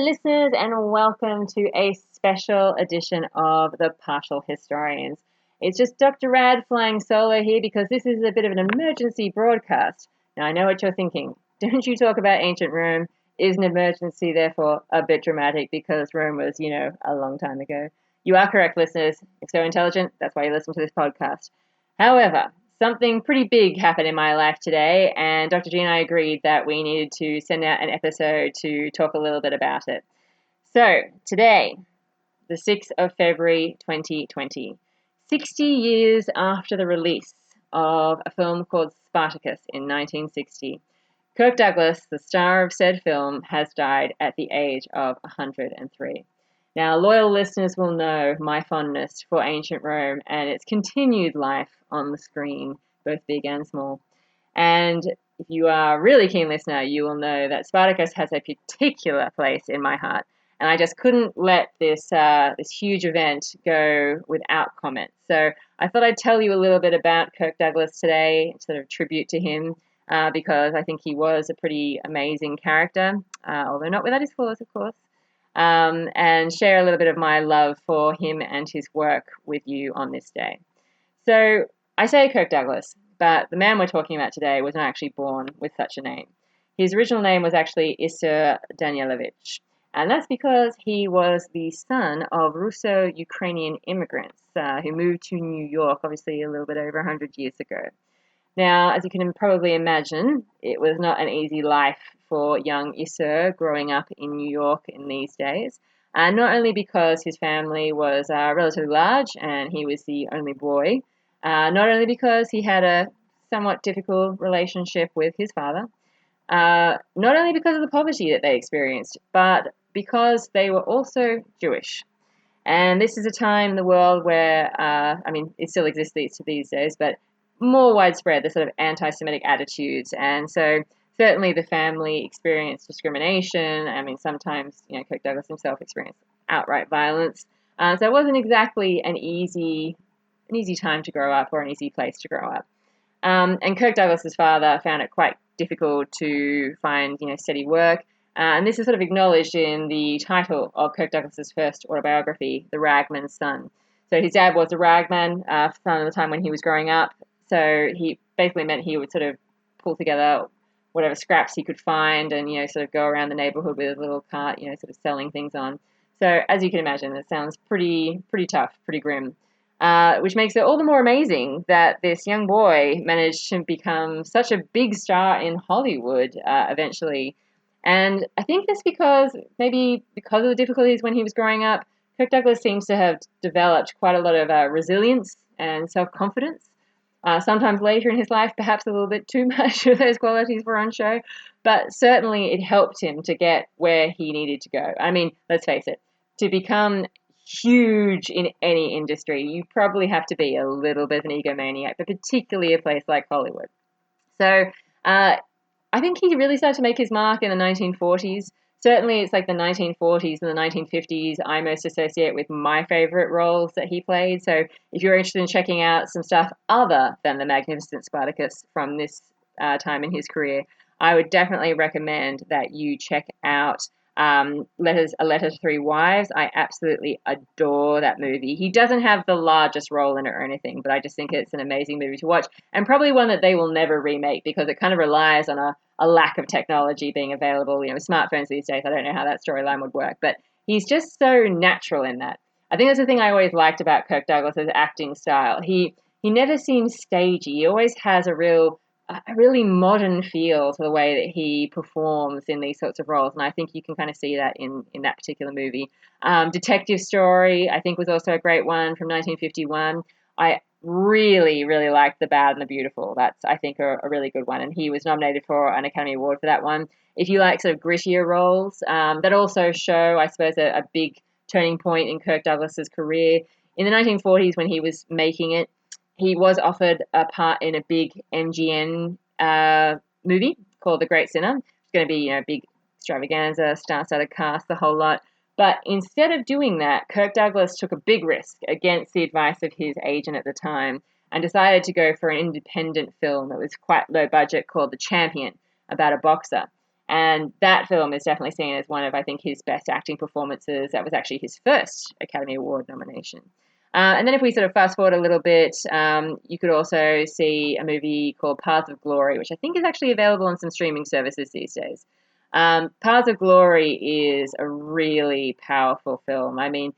listeners, and welcome to a special edition of the Partial Historians. It's just Dr. Rad flying solo here because this is a bit of an emergency broadcast. Now, I know what you're thinking. Don't you talk about ancient Rome? Is an emergency therefore a bit dramatic because Rome was, a long time ago? You are correct, listeners. If so intelligent, that's why you listen to this podcast. However, something pretty big happened in my life today, and Dr. G and I agreed that we needed to send out an episode to talk a little bit about it. So, today, the 6th of February 2020, 60 years after the release of a film called Spartacus in 1960, Kirk Douglas, the star of said film, has died at the age of 103. Now, loyal listeners will know my fondness for ancient Rome and its continued life on the screen, both big and small. And if you are a really keen listener, you will know that Spartacus has a particular place in my heart. And I just couldn't let this huge event go without comment. So I thought I'd tell you a little bit about Kirk Douglas today, sort of tribute to him, because I think he was a pretty amazing character, although not without his flaws, of course. And share a little bit of my love for him and his work with you on this day. So I say Kirk Douglas, but the man we're talking about today was not actually born with such a name. His original name was actually Issur Danielovitch, and that's because he was the son of Russo-Ukrainian immigrants who moved to New York, obviously a little bit over 100 years ago. Now, as you can probably imagine, it was not an easy life for young Issur growing up in New York in these days. Not only because his family was relatively large and he was the only boy, not only because he had a somewhat difficult relationship with his father, not only because of the poverty that they experienced, but because they were also Jewish. And this is a time in the world where, it still exists these days, but more widespread, the sort of anti-Semitic attitudes. And so certainly the family experienced discrimination. Sometimes, Kirk Douglas himself experienced outright violence. So it wasn't exactly an easy time to grow up or an easy place to grow up. And Kirk Douglas's father found it quite difficult to find, steady work. And this is sort of acknowledged in the title of Kirk Douglas's first autobiography, The Ragman's Son. So his dad was a ragman from the time when he was growing up. So he basically meant he would sort of pull together whatever scraps he could find and, sort of go around the neighborhood with a little cart, sort of selling things on. So as you can imagine, it sounds pretty tough, pretty grim, which makes it all the more amazing that this young boy managed to become such a big star in Hollywood eventually. And I think that's because of the difficulties when he was growing up, Kirk Douglas seems to have developed quite a lot of resilience and self-confidence. Sometimes later in his life, perhaps a little bit too much of those qualities were on show, but certainly it helped him to get where he needed to go. Let's face it, to become huge in any industry, you probably have to be a little bit of an egomaniac, but particularly a place like Hollywood. So I think he really started to make his mark in the 1940s. Certainly, it's like the 1940s and the 1950s I most associate with my favorite roles that he played. So if you're interested in checking out some stuff other than the magnificent Spartacus from this time in his career, I would definitely recommend that you check out A Letter to Three Wives. I absolutely adore that movie. He doesn't have the largest role in it or anything, but I just think it's an amazing movie to watch, and probably one that they will never remake because it kind of relies on a lack of technology being available. Smartphones these days, I don't know how that storyline would work, but he's just so natural in that. I think that's the thing I always liked about Kirk Douglas's acting style. He never seems stagey. He always has a really modern feel to the way that he performs in these sorts of roles, and I think you can kind of see that in that particular movie. Detective Story, I think, was also a great one from 1951. I really, really liked The Bad and the Beautiful. That's, I think, a really good one, and he was nominated for an Academy Award for that one. If you like sort of grittier roles, that also show, I suppose, a big turning point in Kirk Douglas's career. In the 1940s, when he was making it, he was offered a part in a big MGM movie called The Great Sinner. It's going to be, a big extravaganza, star-studded cast, the whole lot. But instead of doing that, Kirk Douglas took a big risk against the advice of his agent at the time and decided to go for an independent film that was quite low budget called The Champion, about a boxer. And that film is definitely seen as one of, I think, his best acting performances. That was actually his first Academy Award nomination. And then if we sort of fast forward a little bit, you could also see a movie called Paths of Glory, which I think is actually available on some streaming services these days. Paths of Glory is a really powerful film. I mean,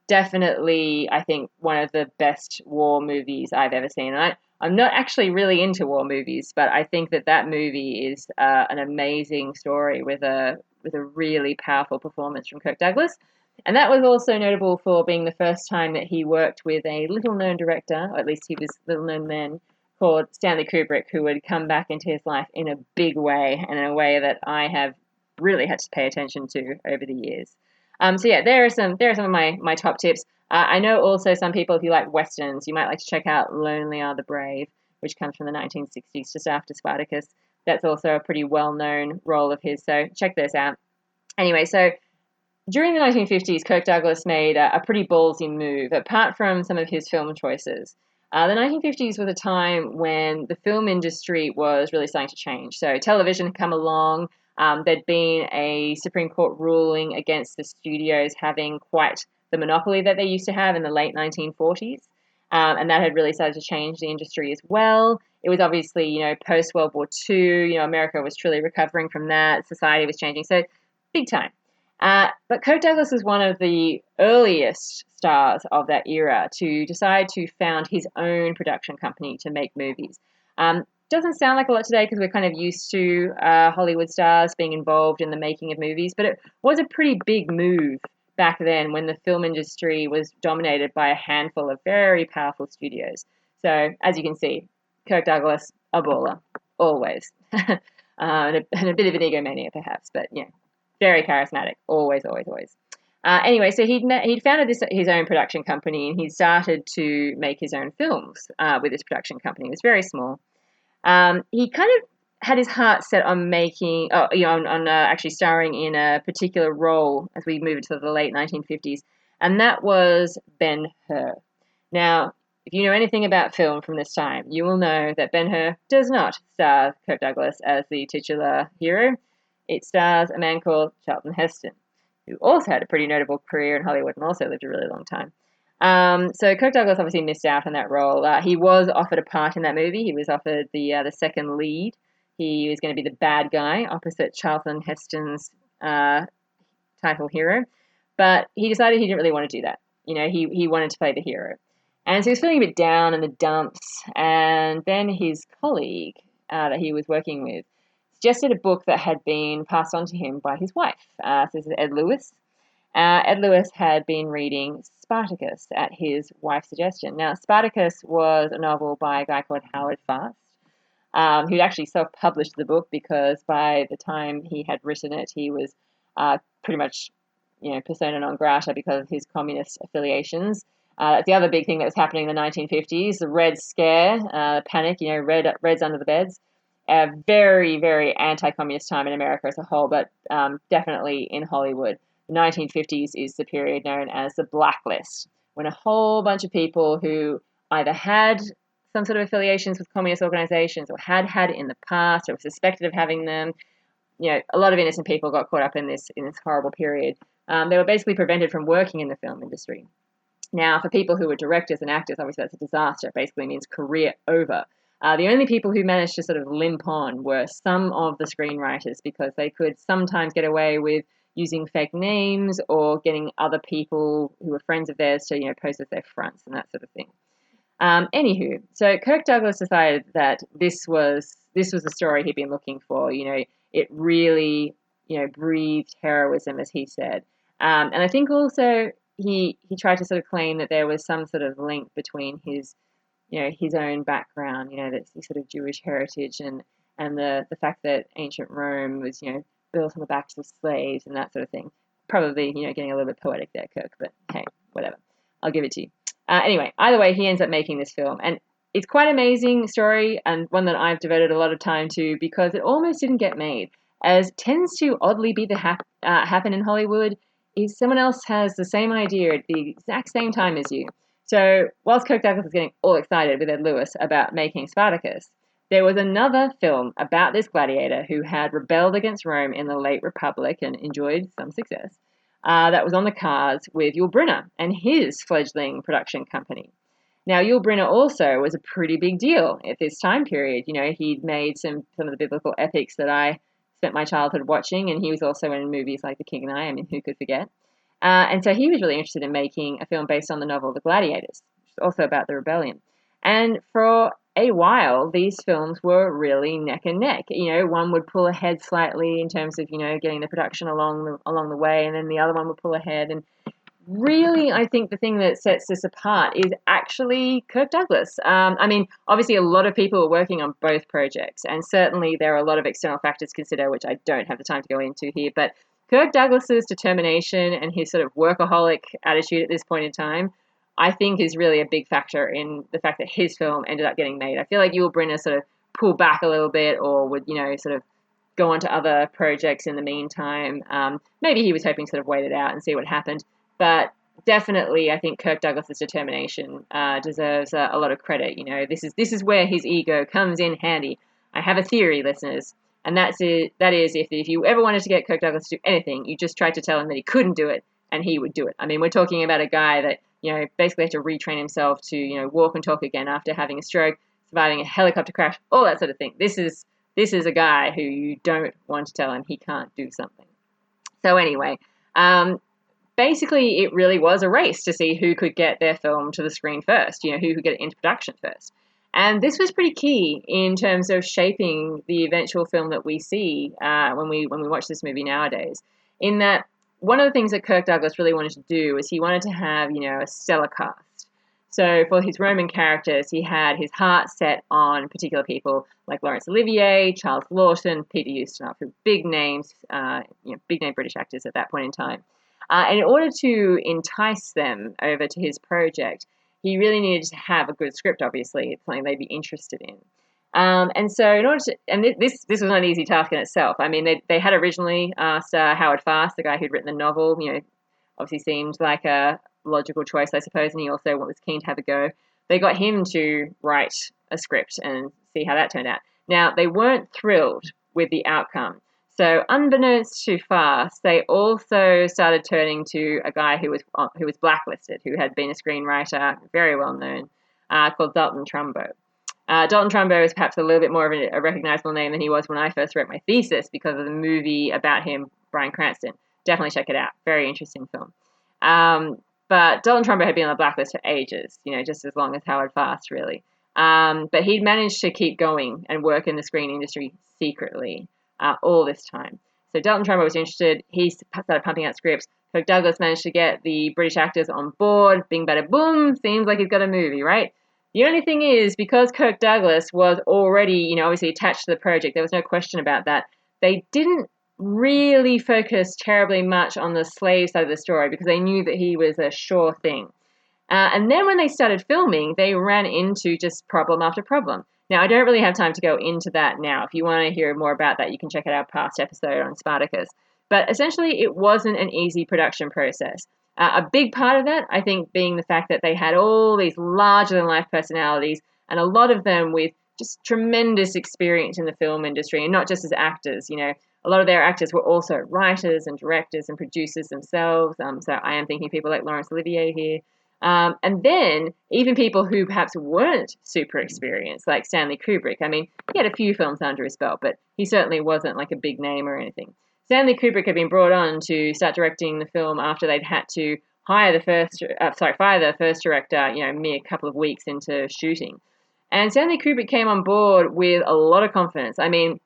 definitely, I think, one of the best war movies I've ever seen. And I'm not actually really into war movies, but I think that movie is an amazing story with a really powerful performance from Kirk Douglas. And that was also notable for being the first time that he worked with a little-known director, or at least he was little-known then, called Stanley Kubrick, who would come back into his life in a big way, and in a way that I have really had to pay attention to over the years. So yeah, there are some of my top tips. I know also some people, if you like westerns, you might like to check out Lonely Are the Brave, which comes from the 1960s, just after Spartacus. That's also a pretty well-known role of his, so check those out. Anyway, so during the 1950s, Kirk Douglas made a pretty ballsy move, apart from some of his film choices. The 1950s was a time when the film industry was really starting to change. So television had come along. There'd been a Supreme Court ruling against the studios having quite the monopoly that they used to have in the late 1940s. And that had really started to change the industry as well. It was obviously, post World War II, America was truly recovering from that. Society was changing. So big time. But Kirk Douglas was one of the earliest stars of that era to decide to found his own production company to make movies. Doesn't sound like a lot today because we're kind of used to Hollywood stars being involved in the making of movies, but it was a pretty big move back then when the film industry was dominated by a handful of very powerful studios. So, as you can see, Kirk Douglas, a baller, always. and a bit of an egomaniac, perhaps, but yeah. Very charismatic, always, always, always. Anyway, so he'd founded his own production company, and he started to make his own films with his production company. It was very small. He kind of had his heart set on actually starring in a particular role as we move into the late 1950s, and that was Ben-Hur. Now, if you know anything about film from this time, you will know that Ben-Hur does not star Kirk Douglas as the titular hero. It stars a man called Charlton Heston, who also had a pretty notable career in Hollywood and also lived a really long time. So Kirk Douglas obviously missed out on that role. He was offered a part in that movie. He was offered the second lead. He was going to be the bad guy opposite Charlton Heston's title hero. But he decided he didn't really want to do that. He wanted to play the hero. And so he was feeling a bit down in the dumps. And then his colleague that he was working with suggested a book that had been passed on to him by his wife. So this is Ed Lewis. Ed Lewis had been reading Spartacus at his wife's suggestion. Now, Spartacus was a novel by a guy called Howard Fast, who'd actually self-published the book because by the time he had written it, he was pretty much, persona non grata because of his communist affiliations. That's the other big thing that was happening in the 1950s, the Red Scare, panic, Reds under the beds. A very, very anti-communist time in America as a whole, but definitely in Hollywood. The 1950s is the period known as the blacklist, when a whole bunch of people who either had some sort of affiliations with communist organizations or had it in the past or were suspected of having them, a lot of innocent people got caught up in this horrible period. They were basically prevented from working in the film industry. Now, for people who were directors and actors, obviously that's a disaster. It basically means career over. The only people who managed to sort of limp on were some of the screenwriters because they could sometimes get away with using fake names or getting other people who were friends of theirs to, pose as their fronts and that sort of thing. Anywho, so Kirk Douglas decided that this was the story he'd been looking for. It really, breathed heroism, as he said. And I think also he tried to sort of claim that there was some sort of link between his own background, that sort of Jewish heritage and the fact that ancient Rome was, built on the backs of slaves and that sort of thing. Probably, getting a little bit poetic there, Kirk, but hey, whatever. I'll give it to you. Anyway, either way, he ends up making this film. And it's quite an amazing story and one that I've devoted a lot of time to because it almost didn't get made. As tends to oddly be happen in Hollywood, is someone else has the same idea at the exact same time as you. So whilst Kirk Douglas was getting all excited with Ed Lewis about making Spartacus, there was another film about this gladiator who had rebelled against Rome in the late Republic and enjoyed some success. That was on the cards with Yul Brynner and his fledgling production company. Now, Yul Brynner also was a pretty big deal at this time period. You know, he'd made some of the biblical epics that I spent my childhood watching, and he was also in movies like The King and I mean, who could forget? And so he was really interested in making a film based on the novel The Gladiators, which is also about the rebellion. And for a while, these films were really neck and neck. You know, one would pull ahead slightly in terms of, you know, getting the production along the way, and then the other one would pull ahead. And really, I think the thing that sets this apart is actually Kirk Douglas. I mean, obviously, a lot of people are working on both projects, and certainly there are a lot of external factors to consider, which I don't have the time to go into here. But Kirk Douglas's determination and his sort of workaholic attitude at this point in time, I think, is really a big factor in the fact that his film ended up getting made. I feel like Yul Brynner sort of pulled back a little bit, or would, you know, sort of go on to other projects in the meantime. Maybe he was hoping to sort of wait it out and see what happened. But definitely, I think Kirk Douglas's determination deserves a lot of credit. You know, this is where his ego comes in handy. I have a theory, listeners, and that is if you ever wanted to get Kirk Douglas to do anything, you just tried to tell him that he couldn't do it, and he would do it. I mean, we're talking about a guy that, you know, basically had to retrain himself to, you know, walk and talk again after having a stroke, surviving a helicopter crash, all that sort of thing. This is a guy who you don't want to tell him he can't do something. So anyway, basically, it really was a race to see who could get their film to the screen first, you know, who could get it into production first. And this was pretty key in terms of shaping the eventual film that we see when we watch this movie nowadays. In that, one of the things that Kirk Douglas really wanted to do was he wanted to have, you know, a stellar cast. So for his Roman characters, he had his heart set on particular people like Laurence Olivier, Charles Laughton, Peter Ustinov, who big names, big name British actors at that point in time. And in order to entice them over to his project, he really needed to have a good script, obviously. It's something they'd be interested in. And so in order to, and this was not an easy task in itself. I mean, they had originally asked Howard Fast, the guy who'd written the novel, you know, obviously seemed like a logical choice, I suppose, and he also was keen to have a go. They got him to write a script and see how that turned out. Now, they weren't thrilled with the outcome. So, unbeknownst to Fast, they also started turning to a guy who was blacklisted, who had been a screenwriter, very well known, called Dalton Trumbo. Dalton Trumbo is perhaps a little bit more of a recognizable name than he was when I first wrote my thesis because of the movie about him, Bryan Cranston. Definitely check it out. Very interesting film. But Dalton Trumbo had been on the blacklist for ages, you know, just as long as Howard Fast, really. But he'd managed to keep going and work in the screen industry secretly all this time. So Dalton Trumbo was interested. He started pumping out scripts. Kirk Douglas managed to get the British actors on board. Bing, bada, boom. Seems like he's got a movie, right? The only thing is, because Kirk Douglas was already, you know, obviously attached to the project, there was no question about that. They didn't really focus terribly much on the slave side of the story because they knew that he was a sure thing. And then when they started filming, they ran into just problem after problem. Now, I don't really have time to go into that now. If you want to hear more about that, you can check out our past episode on Spartacus. But essentially, it wasn't an easy production process. A big part of that, I think, being the fact that they had all these larger-than-life personalities, and a lot of them with just tremendous experience in the film industry, and not just as actors. You know, a lot of their actors were also writers and directors and producers themselves. So I am thinking people like Laurence Olivier here. And then even people who perhaps weren't super experienced, like Stanley Kubrick. I mean, he had a few films under his belt, but he certainly wasn't like a big name or anything. Stanley Kubrick had been brought on to start directing the film after they'd had to fire the first director, you know, mere couple of weeks into shooting. And Stanley Kubrick came on board with a lot of confidence. I mean,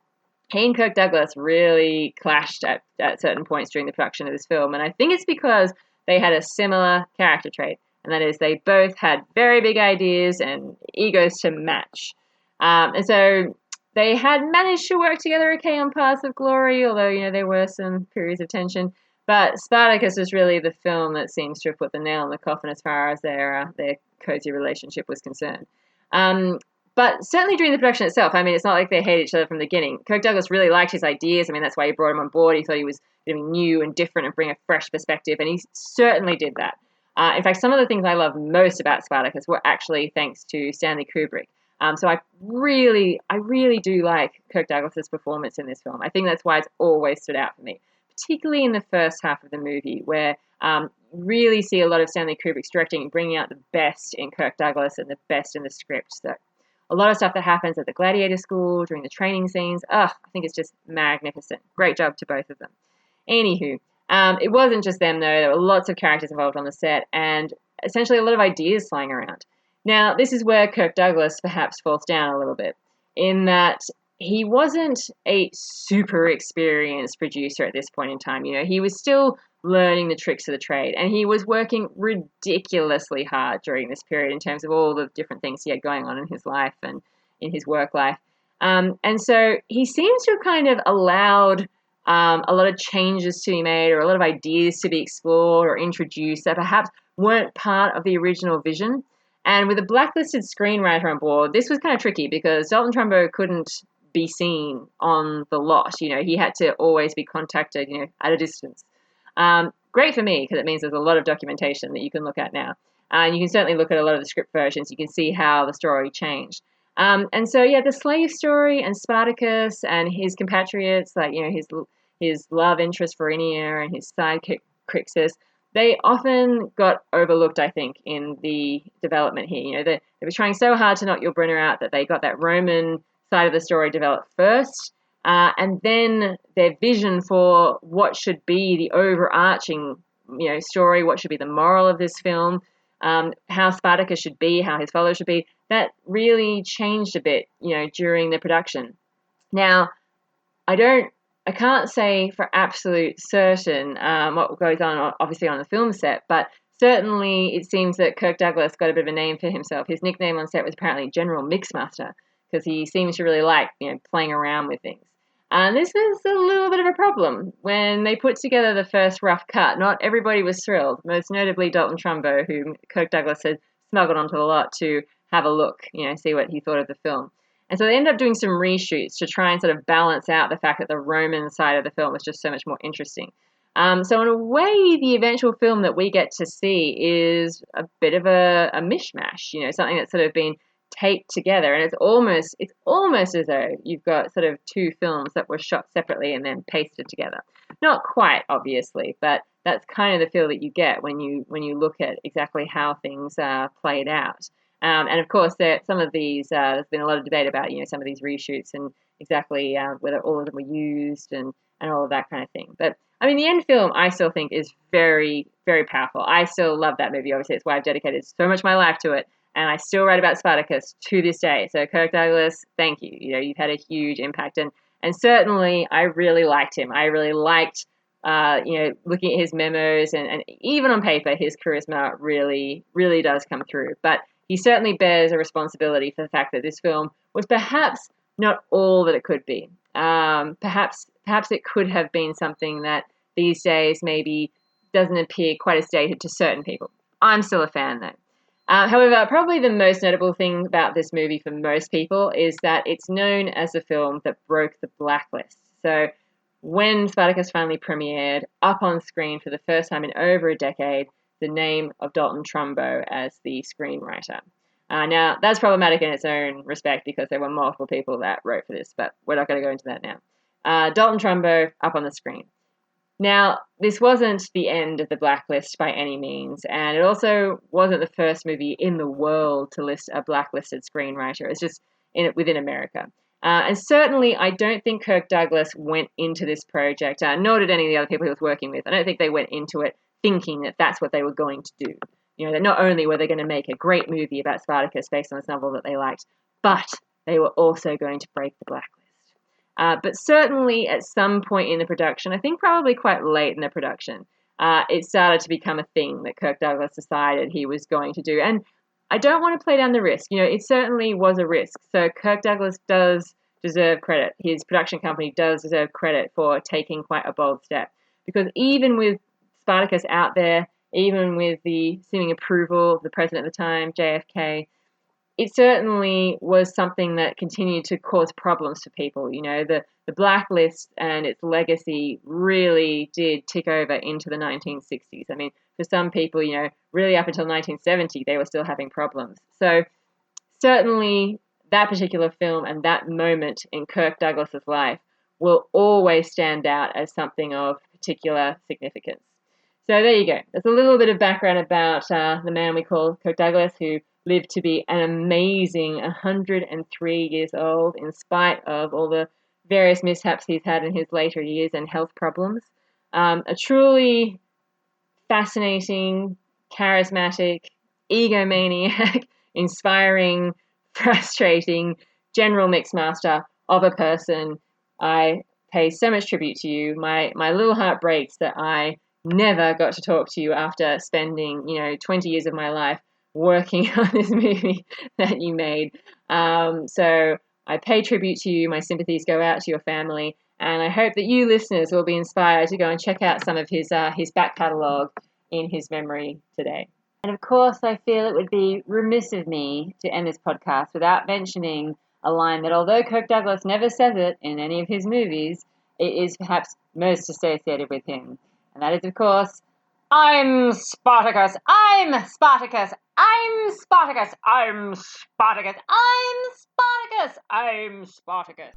he and Kirk Douglas really clashed at certain points during the production of this film, and I think it's because they had a similar character trait. And that is, they both had very big ideas and egos to match. And so they had managed to work together okay on Paths of Glory, although, you know, there were some periods of tension. But Spartacus is really the film that seems to have put the nail in the coffin as far as their cozy relationship was concerned. But certainly during the production itself, I mean, it's not like they hated each other from the beginning. Kirk Douglas really liked his ideas. I mean, that's why he brought him on board. He thought he was going to be new and different and bring a fresh perspective, and he certainly did that. In fact, some of the things I love most about Spartacus were actually thanks to Stanley Kubrick. So I really do like Kirk Douglas's performance in this film. I think that's why it's always stood out for me, particularly in the first half of the movie, where really see a lot of Stanley Kubrick's directing and bringing out the best in Kirk Douglas and the best in the script. So a lot of stuff that happens at the gladiator school during the training scenes, I think it's just magnificent. Great job to both of them. Anywho, it wasn't just them, though. There were lots of characters involved on the set and essentially a lot of ideas flying around. Now, this is where Kirk Douglas perhaps falls down a little bit, in that he wasn't a super experienced producer at this point in time. He was still learning the tricks of the trade, and he was working ridiculously hard during this period in terms of all the different things he had going on in his life and in his work life. And so he seems to have kind of allowed a lot of changes to be made, or a lot of ideas to be explored or introduced that perhaps weren't part of the original vision. And with a blacklisted screenwriter on board, this was kind of tricky because Dalton Trumbo couldn't be seen on the lot. He had to always be contacted, at a distance. Great for me because it means there's a lot of documentation that you can look at now. And you can certainly look at a lot of the script versions. You can see how the story changed. And so, the slave story and Spartacus and his compatriots, like, his love interest for Inia and his sidekick Crixus, they often got overlooked, I think, in the development here. They were trying so hard to knock Yul out that they got that Roman side of the story developed first, and then their vision for what should be the overarching, story, what should be the moral of this film, how Spartacus should be, how his followers should be, that really changed a bit, during the production. Now, I can't say for absolute certain what goes on, obviously, on the film set, but certainly it seems that Kirk Douglas got a bit of a name for himself. His nickname on set was apparently General Mixmaster, because he seems to really like, playing around with things. And this was a little bit of a problem. When they put together the first rough cut, not everybody was thrilled, most notably Dalton Trumbo, who Kirk Douglas had smuggled onto the lot to have a look, see what he thought of the film. And so they ended up doing some reshoots to try and sort of balance out the fact that the Roman side of the film was just so much more interesting. So in a way, the eventual film that we get to see is a bit of a mishmash, something that's sort of been taped together, and it's almost as though you've got sort of two films that were shot separately and then pasted together. Not quite, obviously, but that's kind of the feel that you get when you look at exactly how things played out. And of course, some of these, there's been a lot of debate about, some of these reshoots and exactly whether all of them were used and all of that kind of thing. But I mean, the end film, I still think, is very, very powerful. I still love that movie. Obviously, it's why I've dedicated so much of my life to it. And I still write about Spartacus to this day. So Kirk Douglas, thank you. You've had a huge impact. And certainly, I really liked him. I really liked, looking at his memos. And even on paper, his charisma really, really does come through. But he certainly bears a responsibility for the fact that this film was perhaps not all that it could be. Perhaps it could have been something that these days maybe doesn't appear quite as dated to certain people. I'm still a fan, though. However, probably the most notable thing about this movie for most people is that it's known as the film that broke the blacklist. So when Spartacus finally premiered, up on screen for the first time in over a decade, the name of Dalton Trumbo as the screenwriter. Now, that's problematic in its own respect because there were multiple people that wrote for this, but we're not going to go into that now. Dalton Trumbo up on the screen. Now, this wasn't the end of the blacklist by any means, and it also wasn't the first movie in the world to list a blacklisted screenwriter. It's just within America. And certainly, I don't think Kirk Douglas went into this project, nor did any of the other people he was working with. I don't think they went into it thinking that that's what they were going to do. That not only were they going to make a great movie about Spartacus based on this novel that they liked, but they were also going to break the blacklist. But certainly at some point in the production, I think probably quite late in the production, it started to become a thing that Kirk Douglas decided he was going to do. And I don't want to play down the risk. It certainly was a risk. So Kirk Douglas does deserve credit. His production company does deserve credit for taking quite a bold step. Because even with Spartacus out there, even with the seeming approval of the president at the time, JFK, it certainly was something that continued to cause problems for people. The blacklist and its legacy really did tick over into the 1960s. I mean, for some people, really up until 1970, they were still having problems. So certainly that particular film and that moment in Kirk Douglas's life will always stand out as something of particular significance. So there you go. There's a little bit of background about the man we call Kirk Douglas, who lived to be an amazing 103 years old in spite of all the various mishaps he's had in his later years and health problems. A truly fascinating, charismatic, egomaniac, inspiring, frustrating general mixmaster of a person. I pay so much tribute to you. My little heart breaks that I never got to talk to you after spending 20 years of my life working on this movie that you made. So I pay tribute to you. My sympathies go out to your family, and I hope that you listeners will be inspired to go and check out some of his back catalogue in his memory today. And of course, I feel it would be remiss of me to end this podcast without mentioning a line that, although Kirk Douglas never says it in any of his movies, it is perhaps most associated with him. And that is, of course, I'm Spartacus, I'm Spartacus, I'm Spartacus, I'm Spartacus, I'm Spartacus, I'm Spartacus.